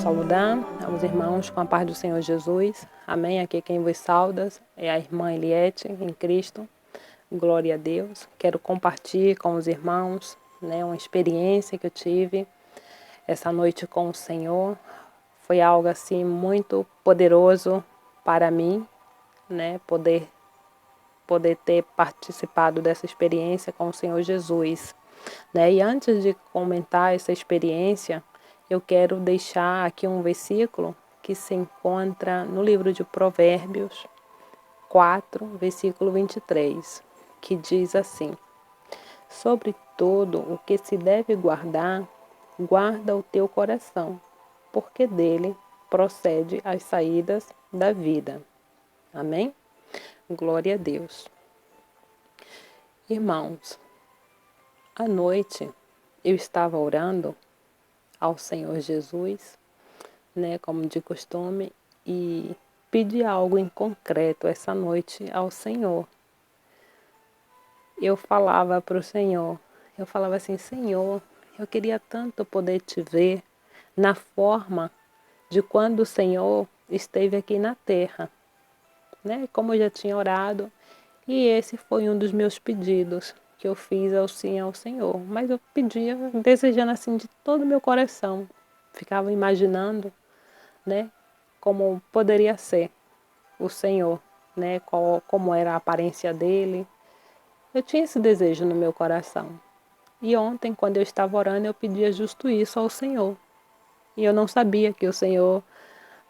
saudar aos irmãos com a paz do Senhor Jesus. Amém. Aqui quem vos sauda é a irmã Eliette em Cristo. Glória a Deus. Quero compartilhar com os irmãos, uma experiência que eu tive essa noite com o Senhor. Foi algo assim muito poderoso para mim, poder ter participado dessa experiência com o Senhor Jesus. E antes de comentar essa experiência, eu quero deixar aqui um versículo que se encontra no livro de Provérbios 4, versículo 23, que diz assim: sobre todo o que se deve guardar, guarda o teu coração, porque dele procede as saídas da vida. Amém? Glória a Deus. Irmãos, à noite eu estava orando ao Senhor Jesus, como de costume, e pedi algo em concreto essa noite ao Senhor. Eu falava para o Senhor, eu falava assim: Senhor, eu queria tanto poder te ver na forma de quando o Senhor esteve aqui na terra, como eu já tinha orado, e esse foi um dos meus pedidos que eu fiz ao Senhor, mas eu pedia desejando assim de todo o meu coração, ficava imaginando, como poderia ser o Senhor, como era a aparência dele. Eu tinha esse desejo no meu coração. E ontem, quando eu estava orando, eu pedia justo isso ao Senhor. E eu não sabia que o Senhor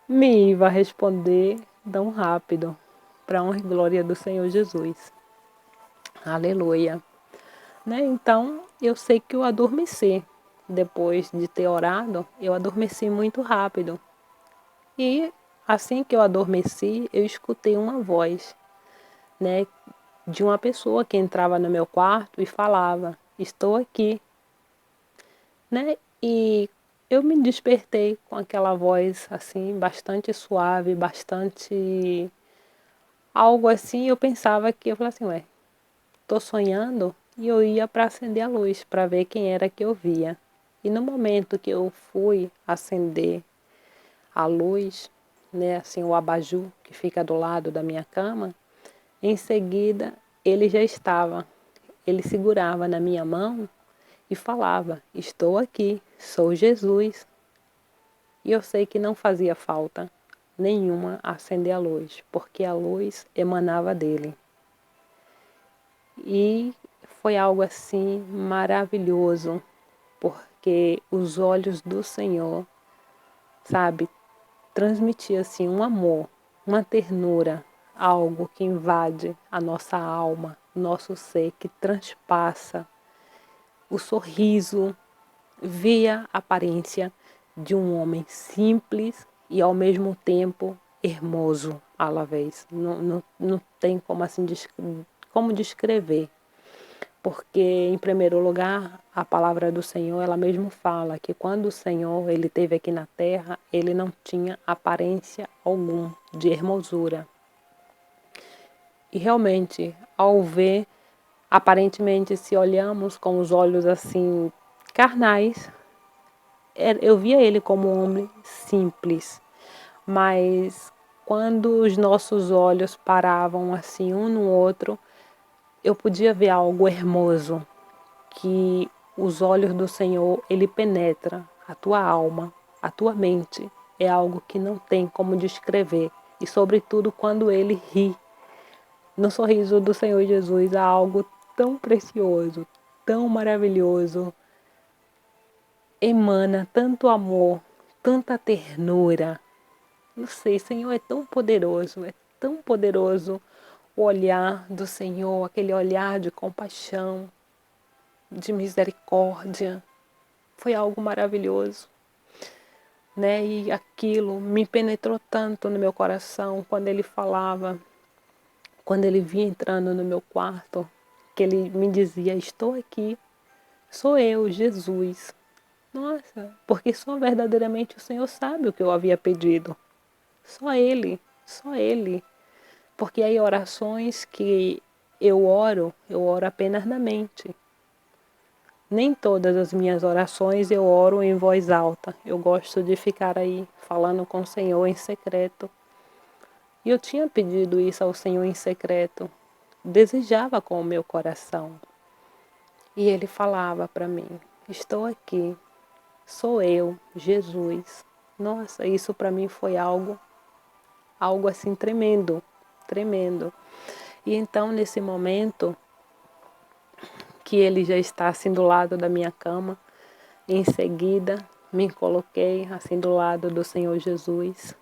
me ia responder tão rápido, para a honra e glória do Senhor Jesus. Aleluia. Então, eu sei que eu adormeci. Depois de ter orado, eu adormeci muito rápido. E assim que eu adormeci, eu escutei uma voz, de uma pessoa que entrava no meu quarto e falava: estou aqui. E eu me despertei com aquela voz assim, bastante suave, bastante algo assim. Eu pensava que, eu falei assim, tô sonhando. E eu ia para acender a luz, para ver quem era que eu via. E no momento que eu fui acender a luz, assim, o abajur que fica do lado da minha cama, em seguida ele já estava. Ele segurava na minha mão e falava: estou aqui, sou Jesus. E eu sei que não fazia falta nenhuma acender a luz, porque a luz emanava dele. E foi algo assim maravilhoso, porque os olhos do Senhor, transmitia assim um amor, uma ternura, algo que invade a nossa alma, nosso ser, que transpassa o sorriso, via a aparência de um homem simples e ao mesmo tempo hermoso à la vez. Não tem como assim como descrever. Porque, em primeiro lugar, a palavra do Senhor, ela mesmo fala que quando o Senhor ele esteve aqui na terra, ele não tinha aparência alguma de hermosura. E realmente, ao ver, aparentemente, se olhamos com os olhos assim carnais, eu via ele como um homem simples. Mas quando os nossos olhos paravam assim um no outro, eu podia ver algo hermoso, que os olhos do Senhor, ele penetra a tua alma, a tua mente. É algo que não tem como descrever. E sobretudo quando ele ri. No sorriso do Senhor Jesus há algo tão precioso, tão maravilhoso. Emana tanto amor, tanta ternura. Não sei, Senhor é tão poderoso o olhar do Senhor, aquele olhar de compaixão, de misericórdia. Foi algo maravilhoso, E aquilo me penetrou tanto no meu coração quando ele falava, quando ele vinha entrando no meu quarto, que ele me dizia: estou aqui, sou eu, Jesus. Nossa, porque só verdadeiramente o Senhor sabe o que eu havia pedido. Só Ele, só Ele. Porque aí orações que eu oro apenas na mente. Nem todas as minhas orações eu oro em voz alta. Eu gosto de ficar aí falando com o Senhor em secreto. E eu tinha pedido isso ao Senhor em secreto. Desejava com o meu coração. E Ele falava para mim: estou aqui, sou eu, Jesus. Nossa, isso para mim foi algo assim tremendo, tremendo. E então nesse momento que Ele já está assim do lado da minha cama, em seguida me coloquei assim do lado do Senhor Jesus.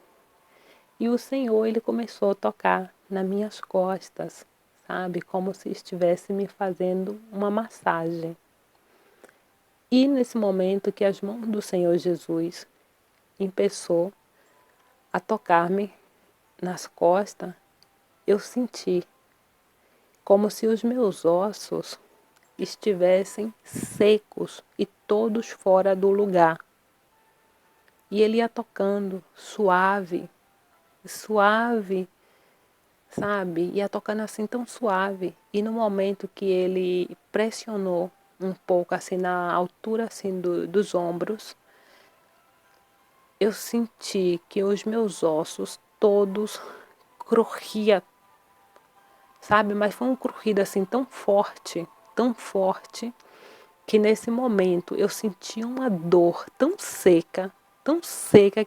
E o Senhor, Ele começou a tocar nas minhas costas, sabe? Como se estivesse me fazendo uma massagem. E nesse momento que as mãos do Senhor Jesus começou a tocar-me nas costas, eu senti como se os meus ossos estivessem secos e todos fora do lugar. E Ele ia tocando suave, suave, sabe? Ia tocando assim tão suave. E no momento que Ele pressionou um pouco assim na altura assim dos ombros, eu senti que os meus ossos todos crujiam, sabe? Mas foi um crujido assim tão forte, que nesse momento eu senti uma dor tão seca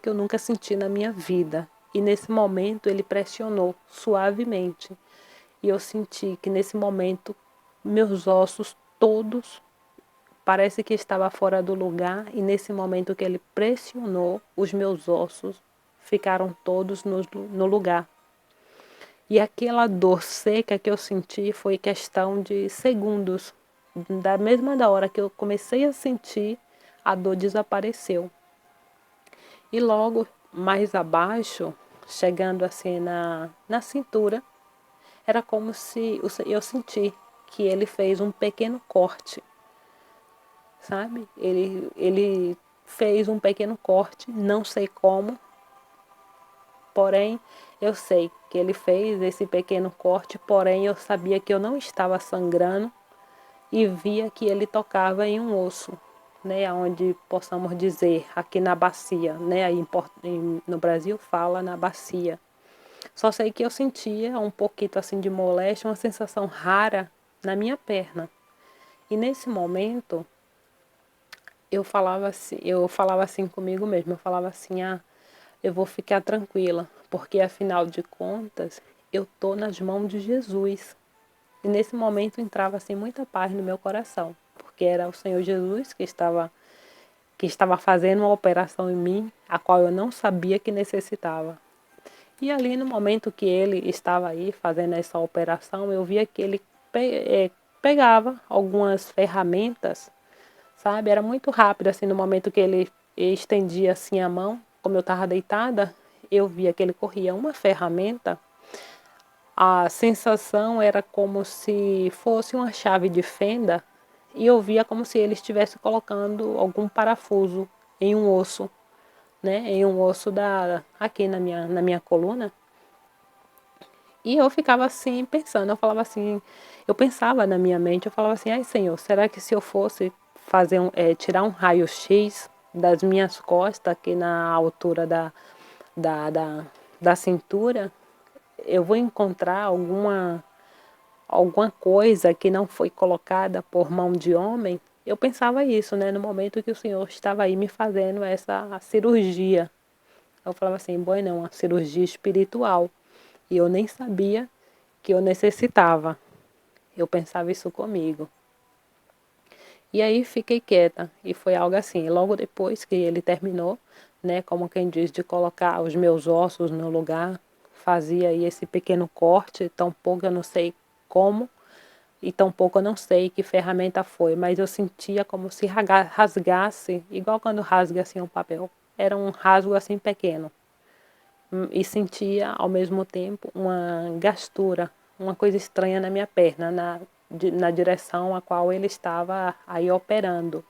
que eu nunca senti na minha vida. E nesse momento ele pressionou suavemente. E eu senti que nesse momento meus ossos todos parece que estava fora do lugar, e nesse momento que ele pressionou, os meus ossos ficaram todos no lugar. E aquela dor seca que eu senti foi questão de segundos. Da mesma da hora que eu comecei a sentir, a dor desapareceu. E logo mais abaixo, chegando assim na cintura, era como se eu senti que ele fez um pequeno corte, sabe? Ele fez um pequeno corte, não sei como, porém eu sei que ele fez esse pequeno corte, porém eu sabia que eu não estava sangrando e via que ele tocava em um osso, né, onde possamos dizer aqui na bacia, né, aí no Brasil fala na bacia. Só sei que eu sentia um pouquinho assim de moléstia, uma sensação rara na minha perna. E nesse momento eu falava assim comigo mesma, eu falava assim: "Ah, eu vou ficar tranquila, porque afinal de contas, eu tô nas mãos de Jesus". E nesse momento entrava assim muita paz no meu coração, porque era o Senhor Jesus que estava fazendo uma operação em mim, a qual eu não sabia que necessitava. E ali no momento que ele estava aí fazendo essa operação, eu via que ele pegava algumas ferramentas, sabe? Era muito rápido assim no momento que ele estendia assim a mão, como eu estava deitada, eu via que ele corria uma ferramenta. A sensação era como se fosse uma chave de fenda, e eu via como se ele estivesse colocando algum parafuso em um osso, né, em um osso aqui na minha coluna. E eu ficava assim pensando, eu falava assim, eu pensava na minha mente, eu falava assim: ai Senhor, será que se eu fosse tirar um raio-x das minhas costas aqui na altura da, da, da cintura, eu vou encontrar alguma coisa que não foi colocada por mão de homem? Eu pensava isso, né, no momento que o Senhor estava aí me fazendo essa cirurgia. Eu falava assim: bom, não, uma cirurgia espiritual. E eu nem sabia que eu necessitava. Eu pensava isso comigo. E aí fiquei quieta. E foi algo assim. Logo depois que ele terminou, né, como quem diz, de colocar os meus ossos no lugar, fazia aí esse pequeno corte, tampouco eu não sei como, e tampouco eu não sei que ferramenta foi, mas eu sentia como se rasgasse, igual quando rasga assim um papel. Era um rasgo assim pequeno. E sentia ao mesmo tempo uma gastura, uma coisa estranha na minha perna, na direção a qual ele estava aí operando,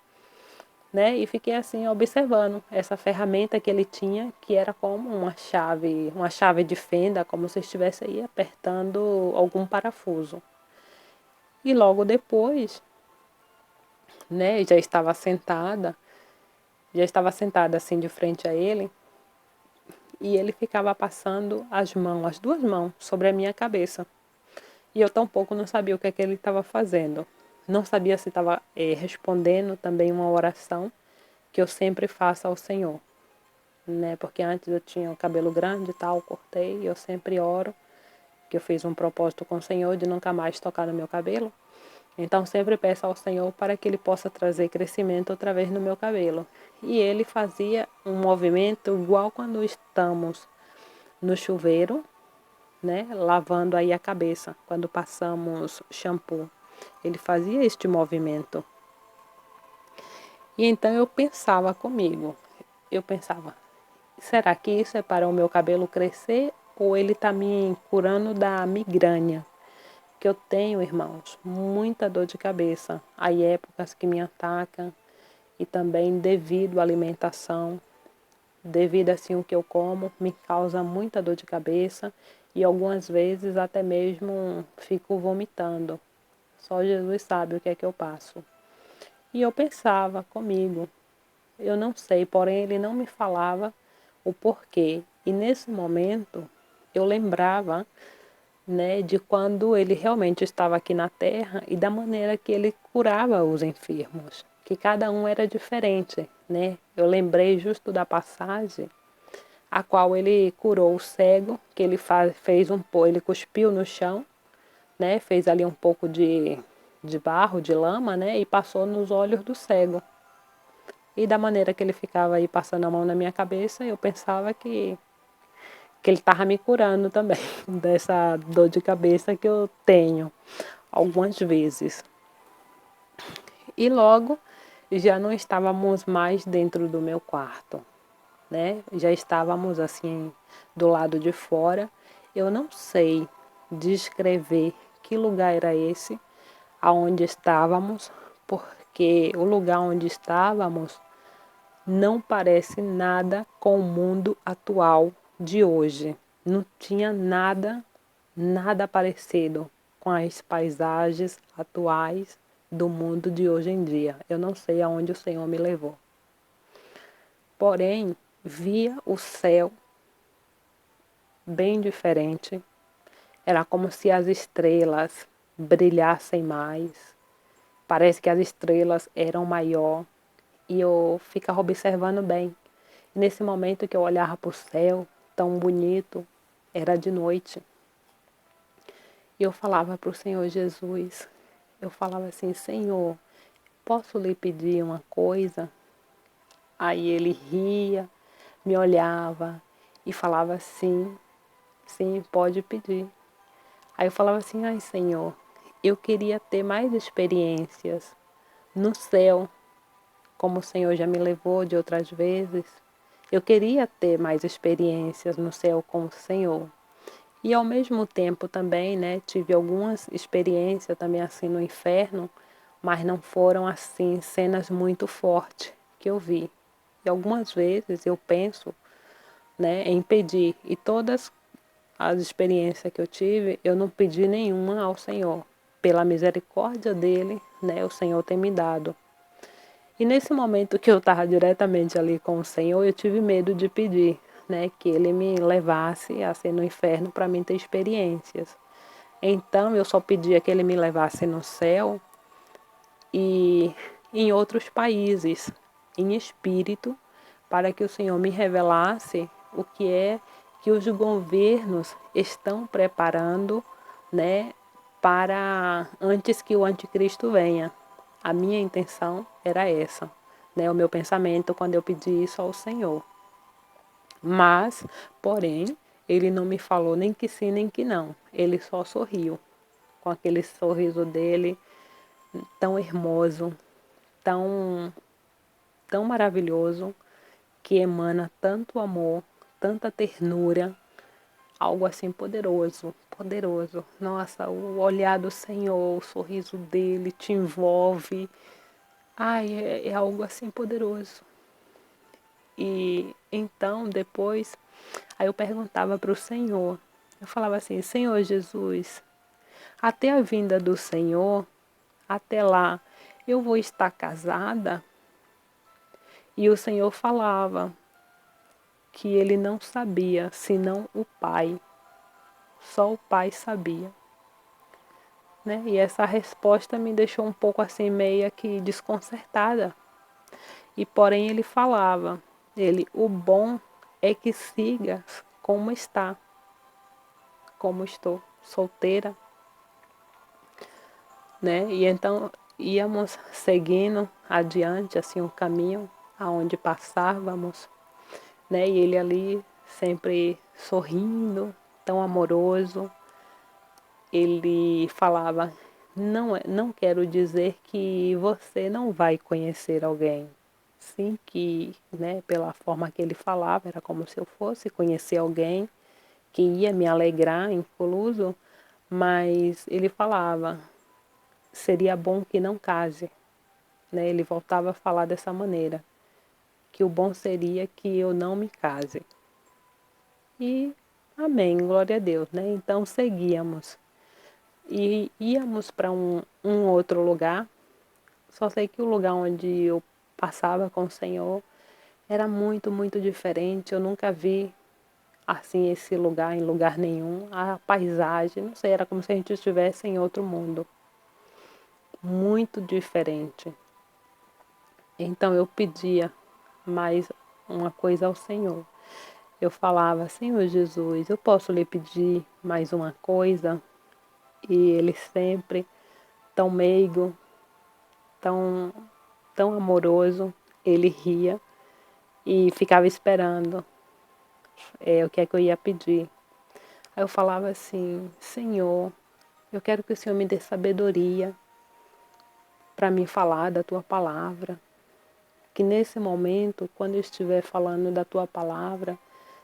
né? E fiquei assim observando essa ferramenta que ele tinha, que era como uma chave de fenda, como se estivesse aí apertando algum parafuso. E logo depois né? Já estava sentada assim de frente a ele, e ele ficava passando as duas mãos, sobre a minha cabeça. E eu tampouco não sabia o que é que ele estava fazendo. Não sabia se estava respondendo também uma oração que eu sempre faço ao Senhor, né? Porque antes eu tinha o cabelo grande e tal, cortei, e eu sempre oro, que eu fiz um propósito com o Senhor de nunca mais tocar no meu cabelo. Então sempre peço ao Senhor para que Ele possa trazer crescimento outra vez no meu cabelo. E ele fazia um movimento igual quando estamos no chuveiro, né, lavando aí a cabeça, quando passamos shampoo. Ele fazia este movimento. E então eu pensava, será que isso é para o meu cabelo crescer ou ele está me curando da migrânia? Que eu tenho, irmãos, muita dor de cabeça. Há épocas que me atacam e também devido à alimentação, devido assim o que eu como, me causa muita dor de cabeça e algumas vezes até mesmo fico vomitando. Só Jesus sabe o que é que eu passo. E eu pensava comigo, eu não sei, porém ele não me falava o porquê. E nesse momento eu lembrava, né, de quando ele realmente estava aqui na terra e da maneira que ele curava os enfermos, que cada um era diferente, né? Eu lembrei justo da passagem a qual ele curou o cego, que ele fez ele cuspiu no chão, né? Fez ali um pouco de barro, de lama, né? E passou nos olhos do cego. E da maneira que ele ficava aí passando a mão na minha cabeça, eu pensava que ele estava me curando também dessa dor de cabeça que eu tenho algumas vezes. E logo já não estávamos mais dentro do meu quarto, né? Já estávamos assim do lado de fora. Eu não sei descrever que lugar era esse, aonde estávamos, porque o lugar onde estávamos não parece nada com o mundo atual de hoje. Não tinha nada parecido com as paisagens atuais do mundo de hoje em dia. Eu não sei aonde o Senhor me levou. Porém, via o céu bem diferente. Era como se as estrelas brilhassem mais. Parece que as estrelas eram maior. E eu ficava observando bem. E nesse momento que eu olhava para o céu, tão bonito, era de noite. E eu falava para o Senhor Jesus, eu falava assim, Senhor, posso lhe pedir uma coisa? Aí ele ria, me olhava e falava assim, sim, pode pedir. Aí eu falava assim, ai Senhor, eu queria ter mais experiências no céu, como o Senhor já me levou de outras vezes. Eu queria ter mais experiências no céu com o Senhor. E ao mesmo tempo também, né, tive algumas experiências também assim no inferno, mas não foram assim cenas muito fortes que eu vi. E algumas vezes eu penso, né, em pedir, e todas as experiências que eu tive, eu não pedi nenhuma ao Senhor. Pela misericórdia dele, né, o Senhor tem me dado. E nesse momento que eu estava diretamente ali com o Senhor, eu tive medo de pedir, né, que ele me levasse a ser no inferno para mim ter experiências. Então eu só pedia que ele me levasse no céu e em outros países, em espírito, para que o Senhor me revelasse o que é que os governos estão preparando, né, para antes que o anticristo venha. A minha intenção era essa, né, o meu pensamento quando eu pedi isso ao Senhor. Mas, porém, ele não me falou nem que sim, nem que não. Ele só sorriu, com aquele sorriso dele tão hermoso, tão, tão maravilhoso, que emana tanto amor, tanta ternura, algo assim poderoso, poderoso. Nossa, o olhar do Senhor, o sorriso dele te envolve. Ai, é algo assim poderoso. E então, depois, aí eu perguntava para o Senhor, eu falava assim, Senhor Jesus, até a vinda do Senhor, até lá, eu vou estar casada? E o Senhor falava que ele não sabia, senão o pai. Só o pai sabia. Né? E essa resposta me deixou um pouco assim, meio que desconcertada. E porém ele falava, o bom é que sigas como está, como estou, solteira, né? E então íamos seguindo adiante, assim, o caminho aonde passávamos, né? E ele ali sempre sorrindo, tão amoroso. Ele falava, não quero dizer que você não vai conhecer alguém. Sim, que, né, pela forma que ele falava, era como se eu fosse conhecer alguém que ia me alegrar, incluso, mas ele falava, seria bom que não case, né? Ele voltava a falar dessa maneira, que o bom seria que eu não me case. E amém, glória a Deus, né? Então seguíamos. E íamos para um outro lugar, só sei que o lugar onde eu passava com o Senhor era muito, muito diferente. Eu nunca vi assim esse lugar em lugar nenhum. A paisagem, não sei, era como se a gente estivesse em outro mundo. Muito diferente. Então eu pedia mais uma coisa ao Senhor. Eu falava, Senhor Jesus, eu posso lhe pedir mais uma coisa? E ele sempre tão meigo, tão, tão amoroso, ele ria e ficava esperando o que é que eu ia pedir. Aí eu falava assim, Senhor, eu quero que o Senhor me dê sabedoria para me falar da tua palavra. Que nesse momento, quando eu estiver falando da tua palavra,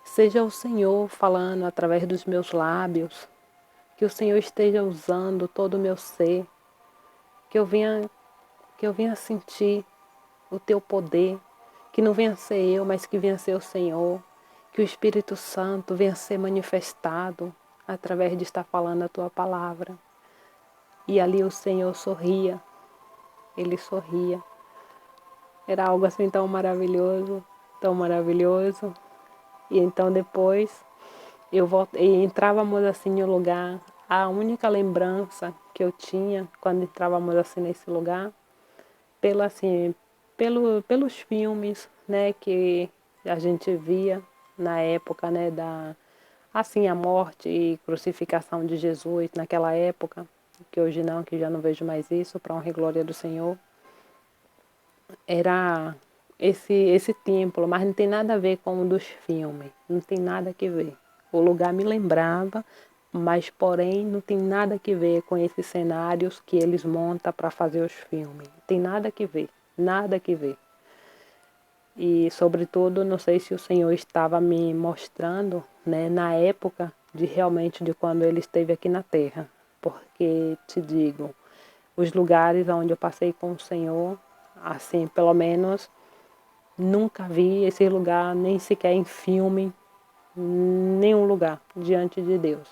seja o Senhor falando através dos meus lábios, que o Senhor esteja usando todo o meu ser, que eu venha sentir o teu poder, que não venha ser eu, mas que venha ser o Senhor, que o Espírito Santo venha ser manifestado através de estar falando a tua palavra. E ali o Senhor sorria, ele sorria. Era algo assim tão maravilhoso, tão maravilhoso. E então depois eu voltei, entrávamos assim no lugar. A única lembrança que eu tinha quando entrávamos assim nesse lugar, assim, pelos filmes, né, que a gente via na época, né, assim, a morte e crucificação de Jesus naquela época, que hoje não, que já não vejo mais isso, para honra e glória do Senhor. Era esse templo, mas não tem nada a ver com o dos filmes, não tem nada que ver. O lugar me lembrava, mas porém não tem nada que ver com esses cenários que eles montam para fazer os filmes. Não tem nada que ver, nada que ver. E sobretudo, não sei se o Senhor estava me mostrando, né, na época de realmente de quando ele esteve aqui na terra, porque te digo, os lugares onde eu passei com o Senhor, assim, pelo menos nunca vi esse lugar, nem sequer em filme, nenhum lugar diante de Deus.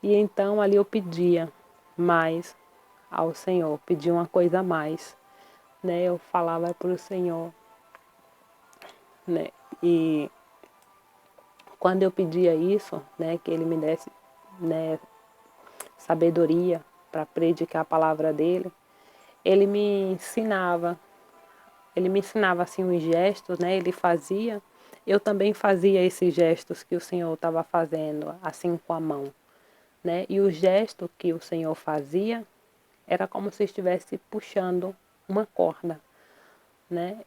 E então ali eu pedia mais ao Senhor, pedia uma coisa a mais, né? Eu falava para o Senhor, né? E quando eu pedia isso, né, que ele me desse, né, sabedoria para predicar a palavra dele, ele me ensinava assim os gestos, né? Ele fazia, eu também fazia esses gestos que o Senhor estava fazendo, assim com a mão, né? E o gesto que o Senhor fazia era como se estivesse puxando uma corda, né?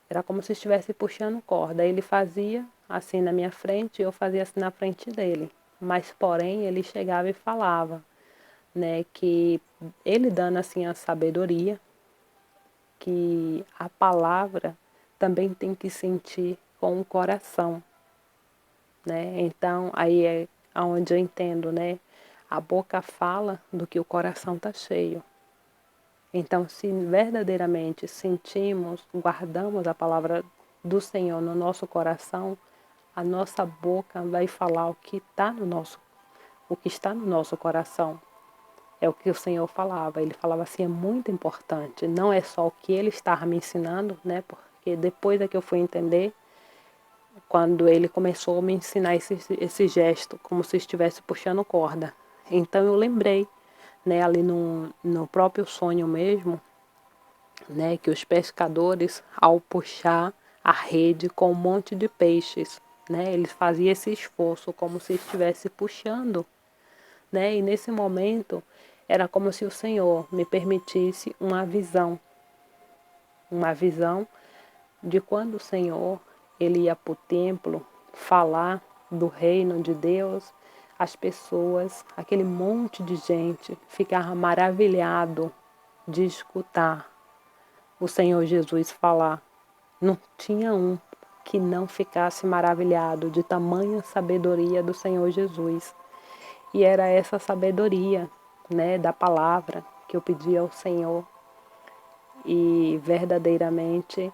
Era como se estivesse puxando corda. Ele fazia assim na minha frente e eu fazia assim na frente dele. Mas porém ele chegava e falava, né, que ele dando assim a sabedoria, que a palavra também tem que sentir com o coração, né? Então, aí é onde eu entendo, né? A boca fala do que o coração está cheio. Então, se verdadeiramente sentimos, guardamos a palavra do Senhor no nosso coração, a nossa boca vai falar o que está no nosso coração. É o que o Senhor falava. Ele falava assim, é muito importante. Não é só o que ele estava me ensinando, né? Porque depois é que eu fui entender, quando ele começou a me ensinar esse gesto, como se estivesse puxando corda. Então eu lembrei, né, ali no próprio sonho mesmo, né, que os pescadores, ao puxar a rede com um monte de peixes, né, eles faziam esse esforço como se estivesse puxando, né, e nesse momento era como se o Senhor me permitisse uma visão de quando o Senhor ele ia para o templo falar do reino de Deus, as pessoas, aquele monte de gente ficava maravilhado de escutar o Senhor Jesus falar. Não tinha um que não ficasse maravilhado de tamanha sabedoria do Senhor Jesus. E era essa sabedoria, né, da palavra que eu pedi ao Senhor. E verdadeiramente,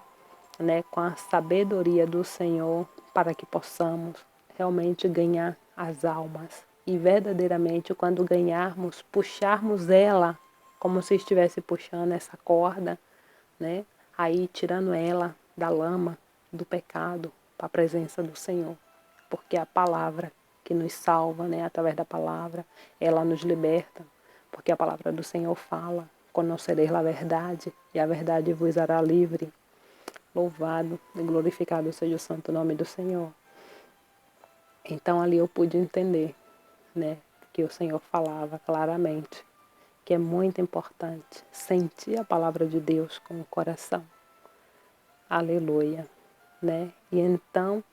né, com a sabedoria do Senhor, para que possamos realmente ganhar as almas. E verdadeiramente, quando ganharmos, puxarmos ela como se estivesse puxando essa corda, né? Aí tirando ela da lama, do pecado, para a presença do Senhor. Porque a palavra que nos salva, né? Através da palavra, ela nos liberta. Porque a palavra do Senhor fala, conhecereis a verdade, e a verdade vos hará livre. Louvado e glorificado seja o santo nome do Senhor. Então ali eu pude entender, né? Que o Senhor falava claramente que é muito importante sentir a palavra de Deus com o coração. Aleluia, né? E então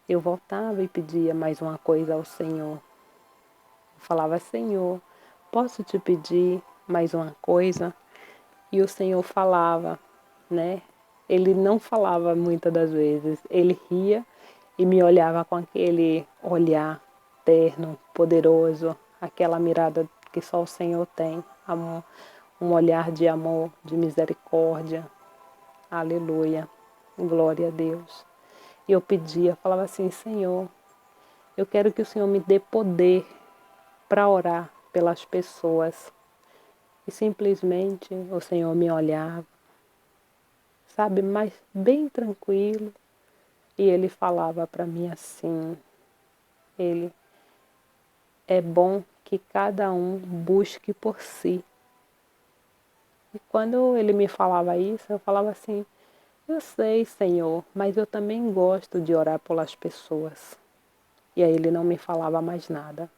eu voltava e pedia mais uma coisa ao Senhor. Eu falava, Senhor, posso te pedir mais uma coisa? E o Senhor falava, né? Ele não falava muitas das vezes, ele ria e me olhava com aquele olhar terno, poderoso, aquela mirada que só o Senhor tem, amor, um olhar de amor, de misericórdia. Aleluia, glória a Deus. E eu pedia, falava assim, Senhor, eu quero que o Senhor me dê poder para orar pelas pessoas. E simplesmente o Senhor me olhava, sabe, mas bem tranquilo. E ele falava para mim assim, ele é bom que cada um busque por si. E quando ele me falava isso, eu falava assim, eu sei, Senhor, mas eu também gosto de orar pelas pessoas. E aí ele não me falava mais nada.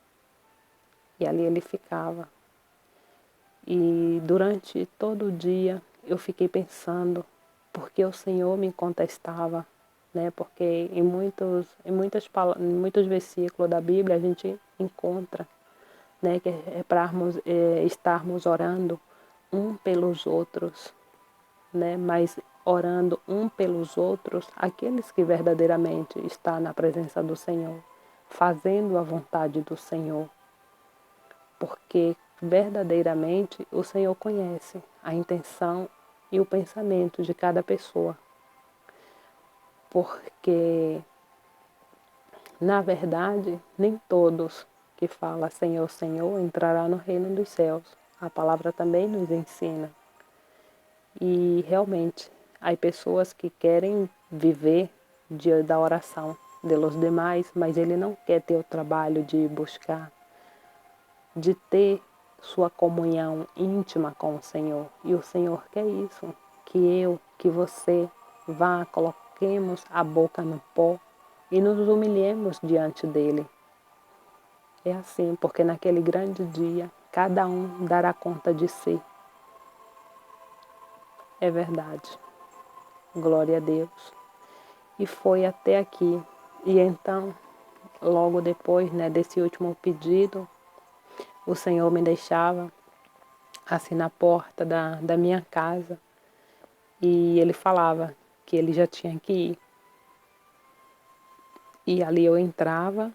E ali ele ficava. E durante todo o dia eu fiquei pensando, porque o Senhor me contestava, né? Porque em muitos versículos da Bíblia a gente encontra, né, que é para estarmos orando um pelos outros, né? Mas orando um pelos outros, aqueles que verdadeiramente estão na presença do Senhor, fazendo a vontade do Senhor, porque verdadeiramente o Senhor conhece a intenção e o pensamento de cada pessoa, porque na verdade nem todos que falam Senhor, Senhor entrará no reino dos céus. A palavra também nos ensina. E realmente, há pessoas que querem viver da oração de los demais, mas ele não quer ter o trabalho de buscar, de ter sua comunhão íntima com o Senhor. E o Senhor quer isso, que você vá, coloquemos a boca no pó e nos humilhemos diante dele. É assim, porque naquele grande dia, cada um dará conta de si. É verdade. Glória a Deus. E foi até aqui. E então, logo depois, né, desse último pedido, o Senhor me deixava assim na porta da minha casa. E ele falava que ele já tinha que ir. E ali eu entrava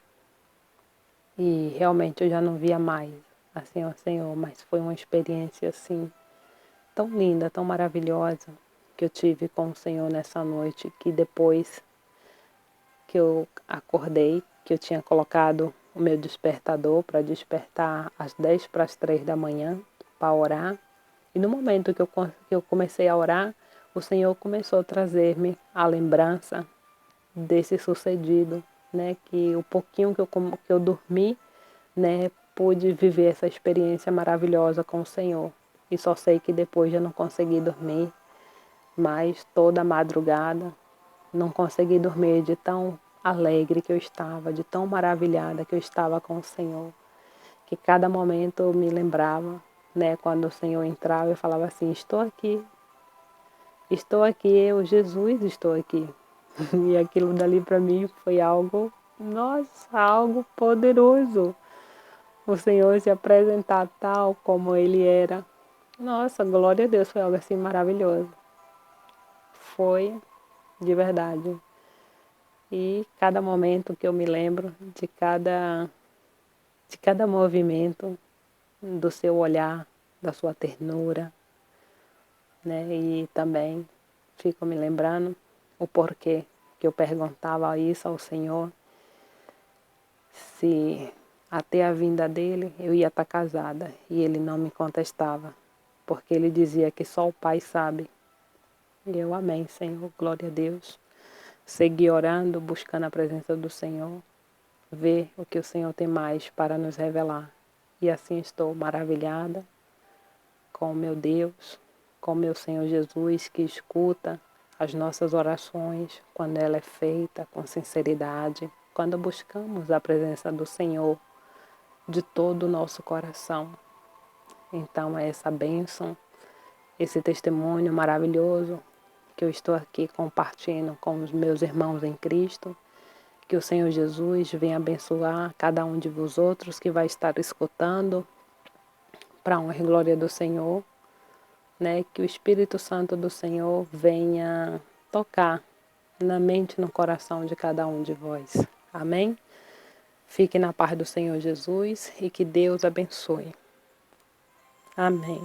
e realmente eu já não via mais assim o Senhor, mas foi uma experiência assim tão linda, tão maravilhosa que eu tive com o Senhor nessa noite, que depois que eu acordei, que eu tinha colocado o meu despertador para despertar às 2 para as 3 da manhã para orar. E no momento que eu comecei a orar, o Senhor começou a trazer-me a lembrança desse sucedido, né? Que o pouquinho que eu dormi, né? Pude viver essa experiência maravilhosa com o Senhor. E só sei que depois eu não consegui dormir, mas toda a madrugada não consegui dormir de tão alegre que eu estava, de tão maravilhada que eu estava com o Senhor, que cada momento eu me lembrava, né, quando o Senhor entrava, eu falava assim: estou aqui, eu, Jesus, estou aqui. E aquilo dali para mim foi algo, nossa, algo poderoso. O Senhor se apresentar tal como Ele era. Nossa, glória a Deus, foi algo assim maravilhoso. Foi de verdade. E cada momento que eu me lembro de cada movimento, do seu olhar, da sua ternura, né? E também fico me lembrando o porquê que eu perguntava isso ao Senhor, se até a vinda dele eu ia estar casada, e ele não me contestava, porque ele dizia que só o Pai sabe. E eu, amém, Senhor, glória a Deus. Segui orando, buscando a presença do Senhor, ver o que o Senhor tem mais para nos revelar. E assim estou maravilhada com o meu Deus, com o meu Senhor Jesus, que escuta as nossas orações quando ela é feita com sinceridade, quando buscamos a presença do Senhor de todo o nosso coração. Então é essa bênção, esse testemunho maravilhoso que eu estou aqui compartilhando com os meus irmãos em Cristo. Que o Senhor Jesus venha abençoar cada um de vós outros que vai estar escutando, para a honra e glória do Senhor, né? Que o Espírito Santo do Senhor venha tocar na mente e no coração de cada um de vós. Amém? Fique na paz do Senhor Jesus e que Deus abençoe. Amém.